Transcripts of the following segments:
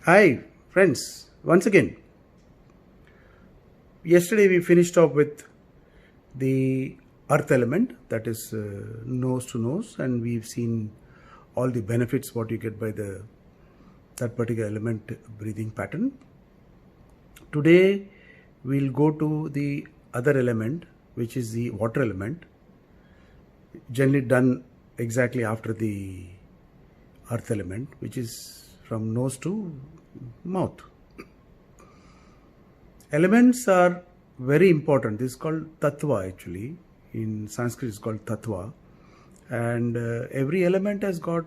Hi, friends. Once again, yesterday we finished off with the earth element, that is nose to nose, and we've seen all the benefits what you get by the that particular element breathing pattern. Today we'll go to the other element, which is the water element, generally done exactly after the earth element, which is from nose to mouth. Elements are very important. This is called tattva actually. In Sanskrit it's called tattva. And every element has got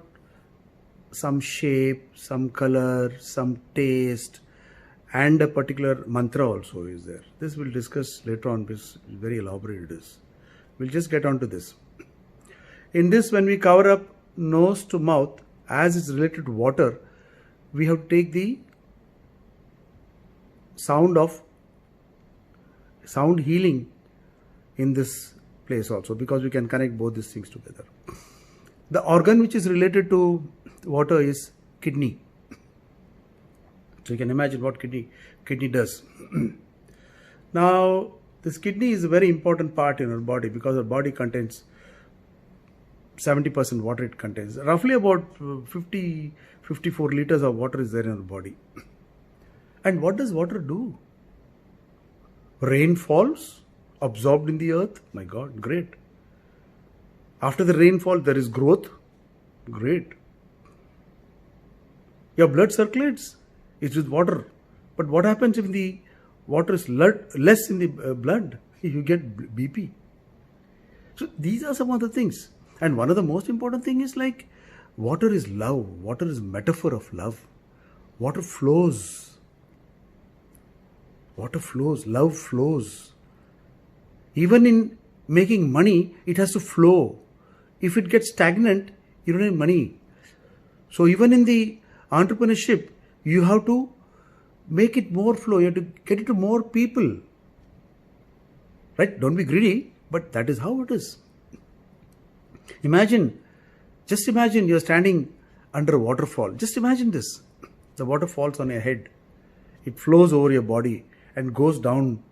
some shape, some color, some taste, and a particular mantra also is there. This we'll discuss later on because very elaborate it is. We'll just get on to this. In this, when we cover up nose to mouth, as is related to water, we have to take the sound healing in this place also, because we can connect both these things together. The organ which is related to water is kidney. So you can imagine what kidney does. Now this kidney is a very important part in our body because our body contains 70% water. It contains roughly about 54 liters of water is there in our body. And what does water do? Rain falls, absorbed in the earth. My God, great. After the rainfall, there is growth. Great. Your blood circulates. It's with water. But what happens if the water is less in the blood? You get BP. So these are some of the things. And one of the most important thing is like water is love. Water is metaphor of love. Water flows. Water flows, love flows. Even in making money, it has to flow. If it gets stagnant, you don't have money. So even in the entrepreneurship, you have to make it more flow. You have to get it to more people. Right? Don't be greedy, but that is how it is. Just imagine you're standing under a waterfall. Just imagine this. The water falls on your head. It flows over your body and goes down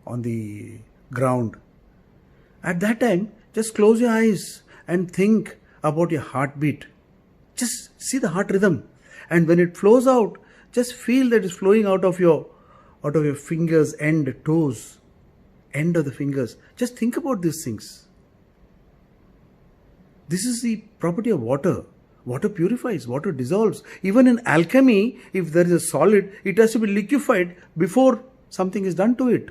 on the ground. At that time, just close your eyes and think about your heartbeat. Just see the heart rhythm. And when it flows out, just feel that it's flowing out of your fingers, toes, end of the fingers. Just think about these things. This is the property of water. Water purifies, water dissolves. Even in alchemy, if there is a solid, it has to be liquefied before something is done to it.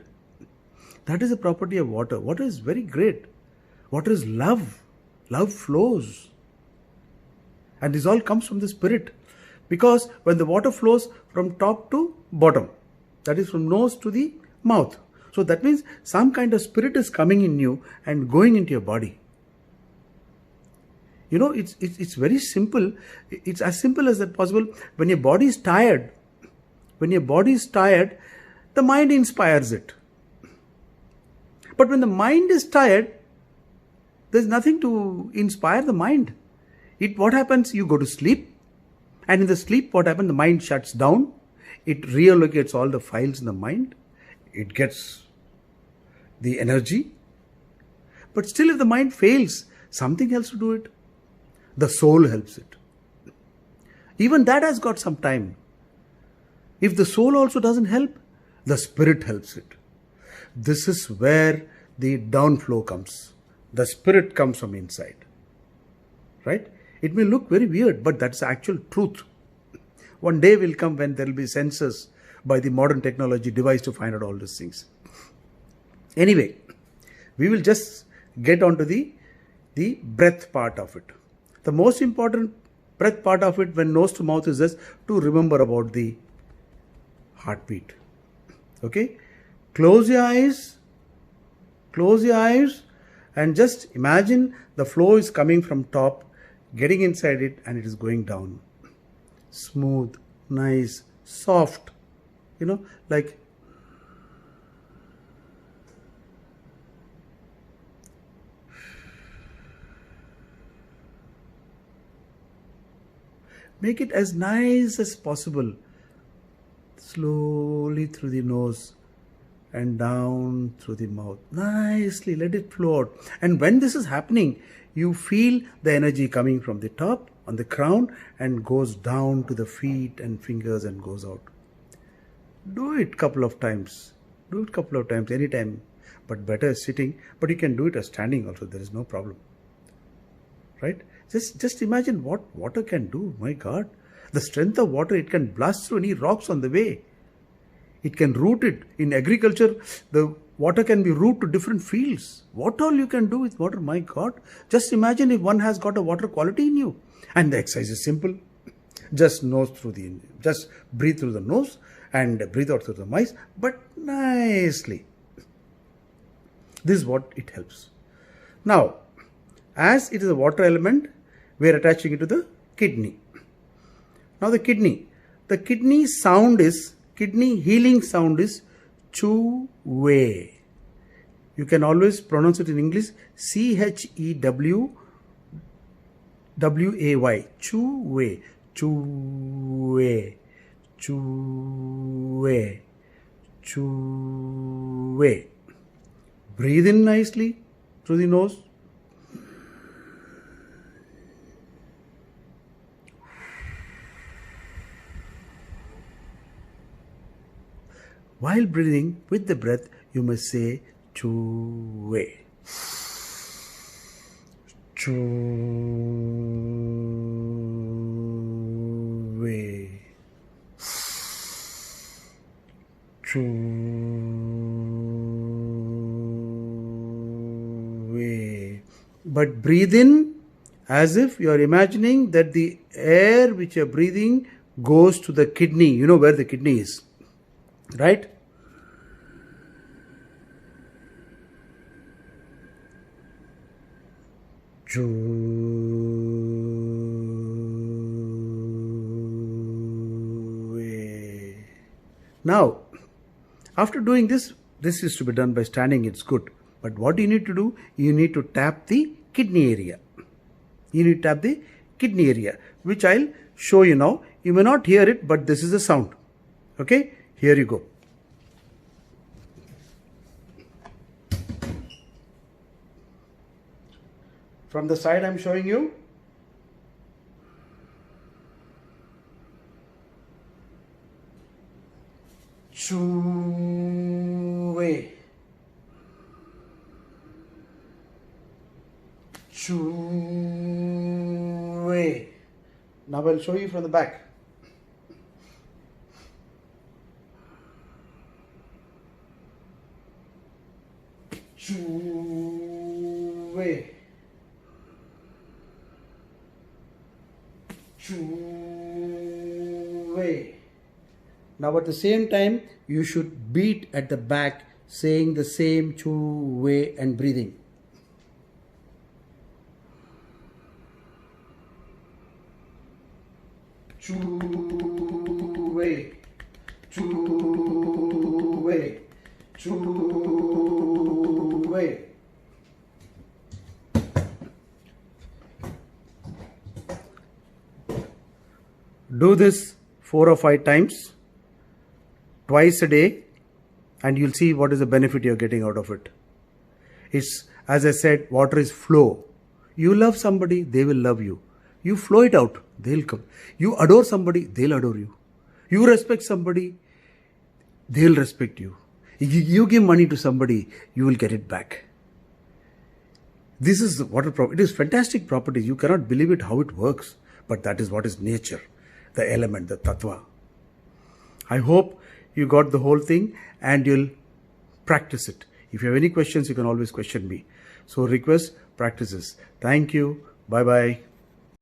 That is the property of water. Water is very great. Water is love. Love flows. And this all comes from the spirit. Because when the water flows from top to bottom, that is from nose to the mouth. So that means some kind of spirit is coming in you and going into your body. You know, it's very simple. It's as simple as that possible. When your body is tired, the mind inspires it. But when the mind is tired, there's nothing to inspire the mind. What happens? You go to sleep, and in the sleep, what happens? The mind shuts down. It reallocates all the files in the mind. It gets the energy. But still, if the mind fails, something else to do it. The soul helps it. Even that has got some time. If the soul also doesn't help, the spirit helps it. This is where the downflow comes. The spirit comes from inside. Right? It may look very weird, but that's the actual truth. One day will come when there will be sensors by the modern technology device to find out all these things. Anyway, we will just get on to the breath part of it. The most important breath part of it when nose to mouth is just to remember about the heartbeat. Okay? Close your eyes and just imagine the flow is coming from top, getting inside it, and it is going down. Smooth, nice, soft, like make it as nice as possible. slowly through the nose and down through the mouth. Nicely, let it flow out. And when this is happening, you feel the energy coming from the top on the crown and goes down to the feet and fingers and goes out. Do it couple of times. Do it couple of times, anytime. But better sitting. But you can do it as standing also. There is no problem. Right? Just imagine what water can do. My God. The strength of water, it can blast through any rocks on the way. It can root it. In agriculture, the water can be root to different fields. What all you can do with water, my God. Just imagine if one has got a water quality in you. And the exercise is simple. Just breathe through the nose and breathe out through the mouth, but nicely. This is what it helps. Now, as it is a water element, we are attaching it to the kidney. Now the kidney healing sound is Cheway. You can always pronounce it in English, Cheway. Cheway. Cheway. Cheway. Cheway. Breathe in nicely through the nose. While breathing with the breath, you must say Cheway. Cheway. Cheway. But breathe in as if you are imagining that the air which you are breathing goes to the kidney. You know where the kidney is, right? Cheway. Now, after doing this is to be done by standing, it's good. But what you need to do, you need to tap the kidney area. You need to tap the kidney area, which I'll show you now. You may not hear it, but this is the sound. Okay, here you go. From the side I'm showing you. Cheway. Cheway. Now I'll show you from the back. Cheway. Cheway. Now at the same time, you should beat at the back, saying the same cheway and breathing. Cheway. Cheway. Cheway. Do this 4 or 5 times, twice a day, and you'll see what is the benefit you're getting out of it. It's, as I said, water is flow. You love somebody, they will love you. You flow it out, they'll come. You adore somebody, they'll adore you. You respect somebody, they'll respect you. You give money to somebody, you will get it back. This is water property. It is fantastic property. You cannot believe it how it works. But that is what is nature, the element, the tattva. I hope you got the whole thing and you'll practice it. If you have any questions, you can always question me. So request, practices. Thank you. Bye-bye.